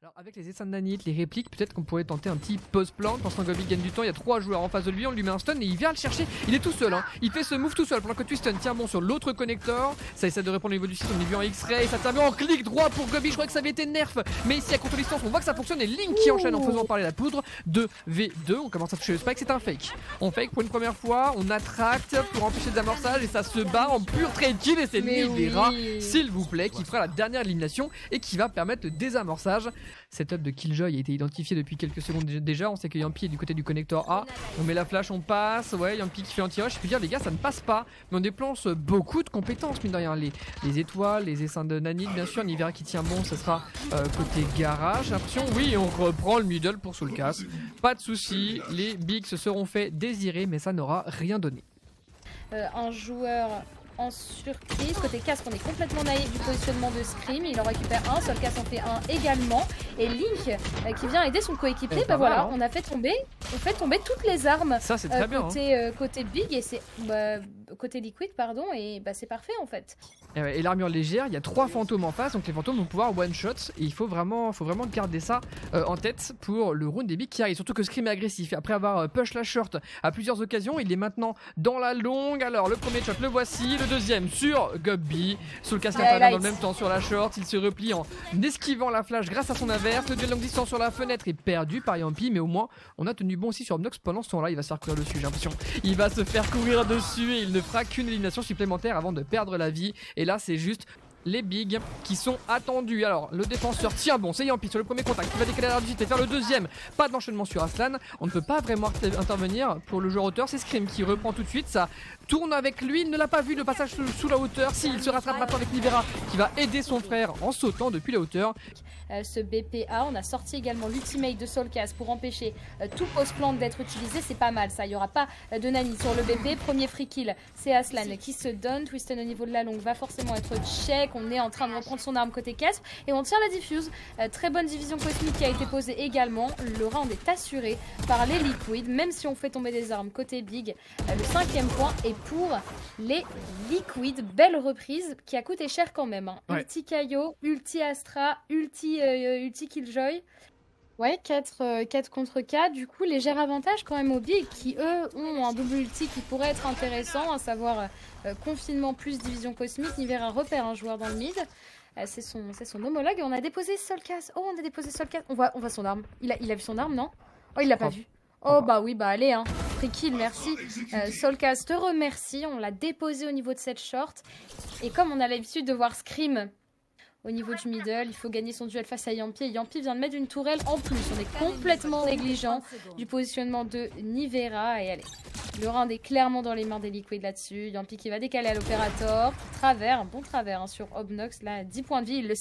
Alors avec les essais de nanite, les répliques, peut-être qu'on pourrait tenter un petit post-plant. Pensant que Gobi gagne du temps, il y a 3 joueurs en face de lui, on lui met un stun et il vient le chercher. Il est tout seul, hein. Il fait ce move tout seul pendant que Twiston tient bon sur l'autre connecteur. Ça essaie de répondre au niveau du site, on est vu en X-ray, ça termine en clic droit pour Gobi. Je crois que ça avait été nerf, mais ici à contre distance, on voit que ça fonctionne et Link qui enchaîne en faisant parler la poudre de V2. On commence à toucher le spike, c'est un fake. On fake pour une première fois, on attracte pour empêcher le désamorçage et ça se bat en pur trade kill et c'est Nivera, s'il vous plaît, qui fera la dernière élimination et qui va permettre le désamorçage. Setup de Killjoy a été identifié depuis quelques secondes déjà. On sait que Yampi est du côté du connecteur A. On met la flash, on passe. Ouais, Yampi qui fait anti-rush. Je peux dire, les gars, ça ne passe pas. Mais on dépense beaucoup de compétences, mine de rien. Les étoiles, les essaims de nanite, bien sûr. Nivera qui tient bon, ça sera côté garage. J'ai l'impression, oui, on reprend le middle pour Soulcas. Pas de soucis. Les bigs se seront fait désirer, mais ça n'aura rien donné. Un joueur en surprise, côté casque on est complètement naïf du positionnement de Scream, il en récupère un, Soulcas en fait un également et Link qui vient aider son coéquipier, bah voilà, on fait tomber toutes les armes. Ça c'est très bien côté Big et c'est côté Liquid pardon et bah c'est parfait en fait. Et l'armure légère, il y a 3 fantômes en face, donc les fantômes vont pouvoir one shot et il faut vraiment garder ça en tête pour le round des bigs qui arrive, surtout que Scream est agressif et après avoir push la short à plusieurs occasions, il est maintenant dans la longue. Alors le premier shot le voici, le deuxième sur Gobi. Soulcas qui intervient dans le même temps sur la short. Il se replie en esquivant la flash grâce à son inverse. Le duel longue distance sur la fenêtre est perdu par Yampi, mais au moins on a tenu bon aussi sur Obnox pendant ce temps là. Il va se faire courir dessus, j'ai l'impression. Il va se faire courir dessus et il ne fera qu'une élimination supplémentaire avant de perdre la vie. Et là c'est juste les bigs qui sont attendus. Alors le défenseur tient bon, c'est Yampi sur le premier contact, il va décaler la visite et faire le deuxième. Pas d'enchaînement sur Aslan, on ne peut pas vraiment intervenir pour le joueur hauteur. C'est Scream qui reprend tout de suite, ça tourne avec lui, il ne l'a pas vu le passage sous la hauteur. Si, il se rattrape maintenant avec Nivera qui va aider son frère en sautant depuis la hauteur. Ce BPA, on a sorti également l'ultimate de Soulcas pour empêcher tout post-plant d'être utilisé, c'est pas mal ça, il n'y aura pas de nani sur le BP. Premier free kill, c'est Aslan qui se donne. Twiston au niveau de la longue va forcément être check, on est en train de reprendre son arme côté casque et on tient la diffuse. Très bonne division cosmique qui a été posée également, le round est assuré par les Liquid, même si on fait tomber des armes côté big. Le 5e point est pour les Liquid, belle reprise qui a coûté cher quand même, hein. Ouais. Ulti Kaio, ulti Astra, ulti Killjoy. Ouais, 4 contre 4, du coup léger avantage quand même aux Big qui eux ont un double ulti qui pourrait être intéressant, à savoir confinement plus division cosmique. Nivera repère un joueur dans le mid, c'est son homologue et on a déposé Soulcas. Oh, on a déposé Soulcas, on voit son arme, il a vu son arme non? Oh, il l'a pas vu. Oh bah oui, bah allez hein, free kill, merci. Soulcas te remercie, on l'a déposé au niveau de cette short et comme on a l'habitude de voir Scream au niveau du middle, il faut gagner son duel face à Yampi. Et Yampi vient de mettre une tourelle en plus. On est complètement négligent du positionnement de Nivera. Et allez, le round est clairement dans les mains des Liquid là-dessus. Yampi qui va décaler à l'opérateur. Un bon travers hein, sur Obnox. Là, 10 points de vie, il le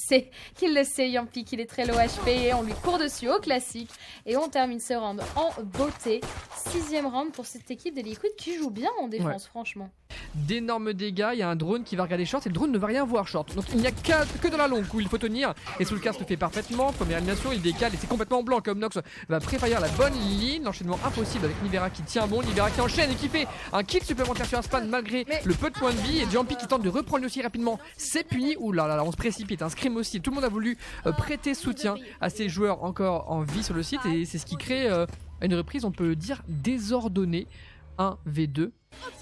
sait Yampi qu'il est très low HP. On lui court dessus au classique. Et on termine ce round en beauté. 6e round pour cette équipe des Liquid qui joue bien en défense, franchement. D'énormes dégâts, il y a un drone qui va regarder short et le drone ne va rien voir short. Donc il n'y a que dans la longue où il faut tenir et Soulcas le fait parfaitement. Première animation, il décale et c'est complètement blanc comme Nox va préfire la bonne ligne. L'enchaînement impossible avec Nivera qui tient bon, Nivera qui enchaîne et qui fait un kill supplémentaire sur Aspan malgré le peu de points de vie et Yampi qui tente de reprendre aussi rapidement. C'est puni, oulala, on se précipite, un Scream aussi. Tout le monde a voulu prêter soutien à ces joueurs encore en vie sur le site et c'est ce qui crée une reprise, on peut le dire, désordonnée. 1v2.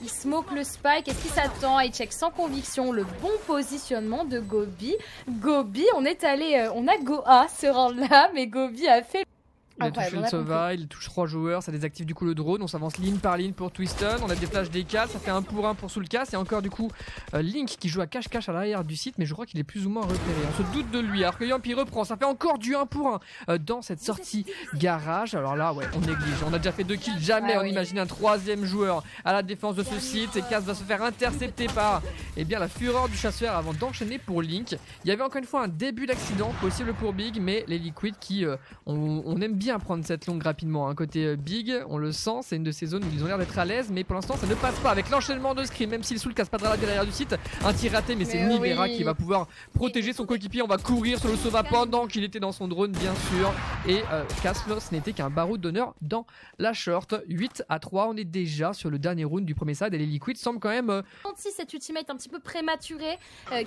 Il smoke le spike, est-ce qu'il s'attend? Il check sans conviction le bon positionnement de Gobi. Gobi, on est allé, on a Go A ce round là, mais Gobi a fait... Il a touché le Sova, il touche 3 joueurs, ça désactive du coup le drone, on s'avance ligne par ligne pour Twiston, on a des flashs décales, ça fait 1 pour 1 pour Soulcas et encore du coup Link qui joue à cache-cache à l'arrière du site mais je crois qu'il est plus ou moins repéré, on se doute de lui alors que Yampi reprend, ça fait encore du 1 pour 1 dans cette sortie garage. Alors là ouais on néglige, on a déjà fait 2 kills, jamais on imagine un 3e joueur à la défense de ce site et Cas va se faire intercepter par la fureur du chasseur avant d'enchaîner pour Link. Il y avait encore une fois un début d'accident possible pour Big mais les Liquid qui on aime bien bien prendre cette longue rapidement. Hein. Côté Big, on le sent, c'est une de ces zones où ils ont l'air d'être à l'aise, mais pour l'instant ça ne passe pas avec l'enchaînement de Scream, même si le Soul casse pas de la derrière du site. Un tir raté, mais c'est Nivera qui va pouvoir protéger son coéquipier. On va courir sur le Sova pendant qu'il était dans son drone, bien sûr. Et Castle, ce n'était qu'un baroud d'honneur dans la short. 8-3, on est déjà sur le dernier round du premier side et les Liquid semblent quand même... Cette ultimate un petit peu prématurée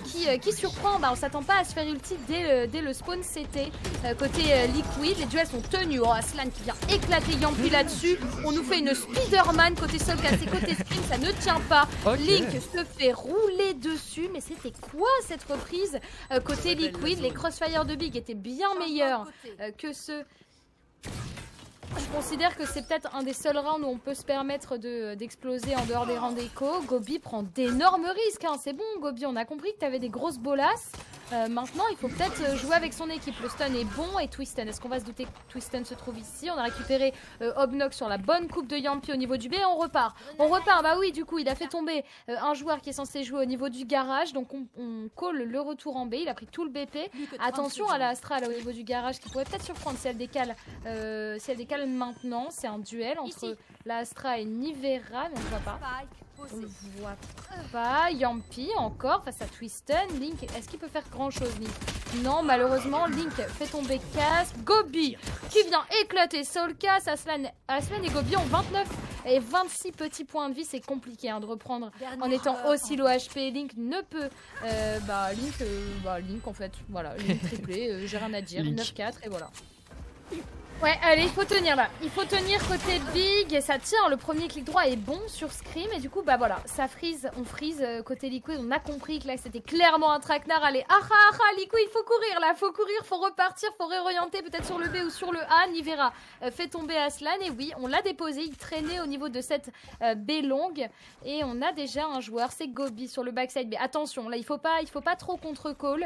qui surprend, on s'attend pas à se faire ulti dès le spawn CT. Côté Liquid, les duels sont tenus. Oh, Aslan qui vient éclater Yampi là-dessus. On nous fait une Spider-Man côté Solkas et côté Scream, ça ne tient pas. Link se fait rouler dessus, mais c'était quoi cette reprise côté Liquid? Les crossfire de Big étaient bien meilleurs que ceux... Je considère que c'est peut-être un des seuls rounds où on peut se permettre d'exploser en dehors des rounds d'écho. Gobi prend d'énormes risques, hein. C'est bon Gobi, on a compris que tu avais des grosses bolasses. Maintenant il faut peut-être jouer avec son équipe. Le stun est bon et Twisten, est-ce qu'on va se douter que Twisten se trouve ici? On a récupéré Obnox sur la bonne coupe de Yampi au niveau du B et on repart. Bah oui, du coup il a fait tomber un joueur qui est censé jouer au niveau du garage. Donc on call le retour en B, il a pris tout le BP. Attention à la Astra là, au niveau du garage qui pourrait peut-être surprendre si elle décale maintenant. C'est un duel entre la Astra et Nivera, mais on ne voit pas. On le voit pas. Yampi encore face à Twisten. Link, est-ce qu'il peut faire grand chose, Link? Non, malheureusement, Link fait tomber Cass. Gobi qui vient éclater Solkas. Aslan et Gobi ont 29 et 26 petits points de vie. C'est compliqué de reprendre en étant aussi low HP. Link ne peut. Link en fait. Voilà, Link triplé. J'ai rien à dire. 9-4 et voilà. Ouais, allez, il faut tenir là. Il faut tenir côté Big et ça tient. Le premier clic droit est bon sur Scream et du coup, voilà, ça freeze. On freeze côté Liquid. On a compris que là, c'était clairement un traquenard. Allez, Liquid, il faut courir là. Faut courir, faut repartir, faut réorienter peut-être sur le B ou sur le A. Nivera fait tomber Aslan et oui, on l'a déposé. Il traînait au niveau de cette B longue et on a déjà un joueur. C'est Gobi sur le backside B. Attention, là, il faut pas trop contre-call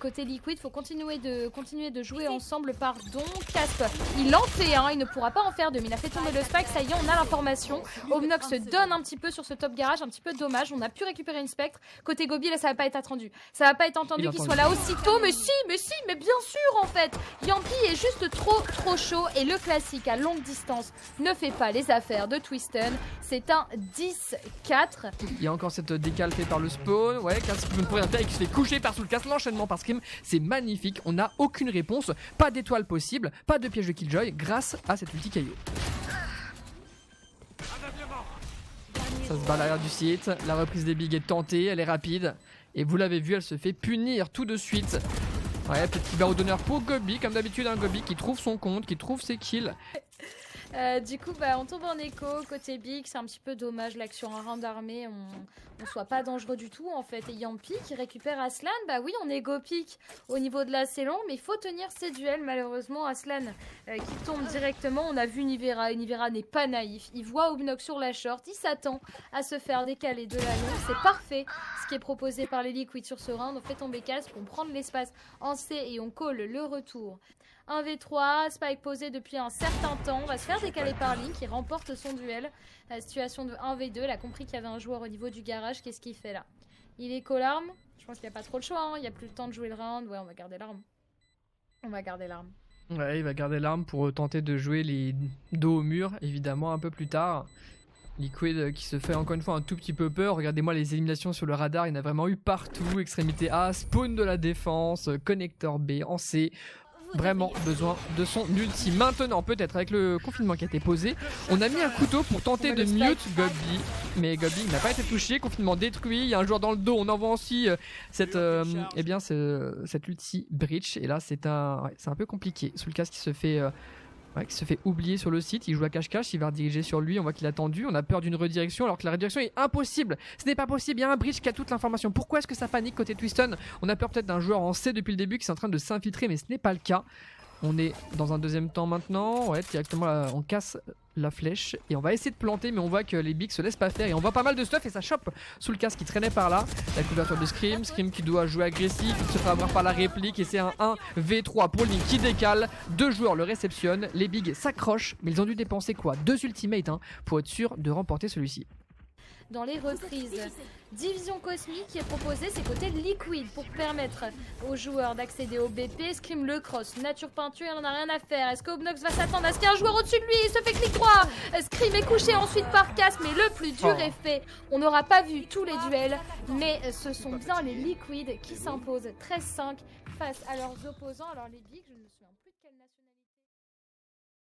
côté Liquid. Faut continuer de jouer ensemble. Pardon, Casp. Il en fait un, il ne pourra pas en faire deux, mais il a fait tomber le spike, ça y est, on a l'information. Obnox se donne un petit peu sur ce top garage, un petit peu dommage, on a pu récupérer une spectre. Côté Gobi, là, ça va pas être attendu. Ça va pas être entendu qu'il soit là aussitôt, mais bien sûr en fait. Yampi est juste trop chaud et le classique à longue distance ne fait pas les affaires de Twisten. C'est un 10-4. Il y a encore cette décale faite par le spawn. Ouais, Casp ne peut rien faire et qui se fait coucher par sous le casse. L'enchaînement par Scream, c'est magnifique. On n'a aucune réponse, pas d'étoile possible, pas de piège de Killjoy grâce à cette ulti Kaio. Ça se bat à l'arrière du site. La reprise des Big est tentée, elle est rapide. Et vous l'avez vu, elle se fait punir tout de suite. Ouais, petit barreau d'honneur pour Gobi, comme d'habitude, un Gobi qui trouve son compte, qui trouve ses kills. Du coup, on tombe en écho. Côté Big, c'est un petit peu dommage là que sur un round d'armée, on soit pas dangereux du tout en fait. Et Yampi qui récupère Aslan, oui, on est go pick au niveau de la long, mais il faut tenir ses duels. Malheureusement, Aslan qui tombe directement. On a vu Nivera, et Nivera n'est pas naïf. Il voit Obnox sur la short, il s'attend à se faire décaler de la longue. C'est parfait ce qui est proposé par les Liquid sur ce round. On fait tomber Casp, on prend de l'espace en C et on call le retour. 1v3, Spike posé depuis un certain temps, on va se faire décaler par Link qui remporte son duel. La situation de 1v2, elle a compris qu'il y avait un joueur au niveau du garage, qu'est-ce qu'il fait là? Il est l'arme, je pense qu'il n'y a pas trop le choix, il n'y a plus le temps de jouer le round, ouais on va garder l'arme. Ouais, il va garder l'arme pour tenter de jouer les dos au mur, évidemment un peu plus tard. Liquid qui se fait encore une fois un tout petit peu peur. Regardez-moi les éliminations sur le radar, il y en a vraiment eu partout. Extrémité A, spawn de la défense, connecteur B en C. Vraiment besoin de son ulti. Maintenant, peut-être avec le confinement qui a été posé, on a mis un couteau pour tenter de mute Gobi. Mais Gobi n'a pas été touché. Confinement détruit. Il y a un joueur dans le dos. On envoie aussi cette ulti breach. Et là, c'est un peu compliqué. Sous le casque qui se fait oublier sur le site, il joue à cache-cache, il va rediriger sur lui, on voit qu'il a tendu, on a peur d'une redirection alors que la redirection est impossible, ce n'est pas possible, il y a un bridge qui a toute l'information. Pourquoi est-ce que ça panique côté Twisten? On a peur peut-être d'un joueur en C depuis le début qui est en train de s'infiltrer, mais ce n'est pas le cas. On est dans un deuxième temps maintenant, ouais, directement là, on casse la flèche et on va essayer de planter, mais on voit que les Bigs se laissent pas faire et on voit pas mal de stuff et ça chope sous le casque qui traînait par là. La couverture de Scream qui doit jouer agressif, il se fait avoir par la réplique et c'est un 1v3 pour Link qui décale. Deux joueurs le réceptionnent, les Bigs s'accrochent, mais ils ont dû dépenser quoi? 2 ultimates pour être sûr de remporter celui-ci. dans les reprises. Division cosmique qui est proposée, c'est côté Liquid pour permettre aux joueurs d'accéder au BP. Scream le cross, nature peinture, il n'en a rien à faire. Est-ce que Obnox va s'attendre à ce qu'il y ait un joueur au-dessus de lui? Il se fait clic droit. Scream est couché ensuite par Cass, mais le plus dur est fait. On n'aura pas vu tous les duels, mais ce sont bien les Liquid qui s'imposent 13-5 face à leurs opposants. Alors les Bigs, je ne me souviens pas.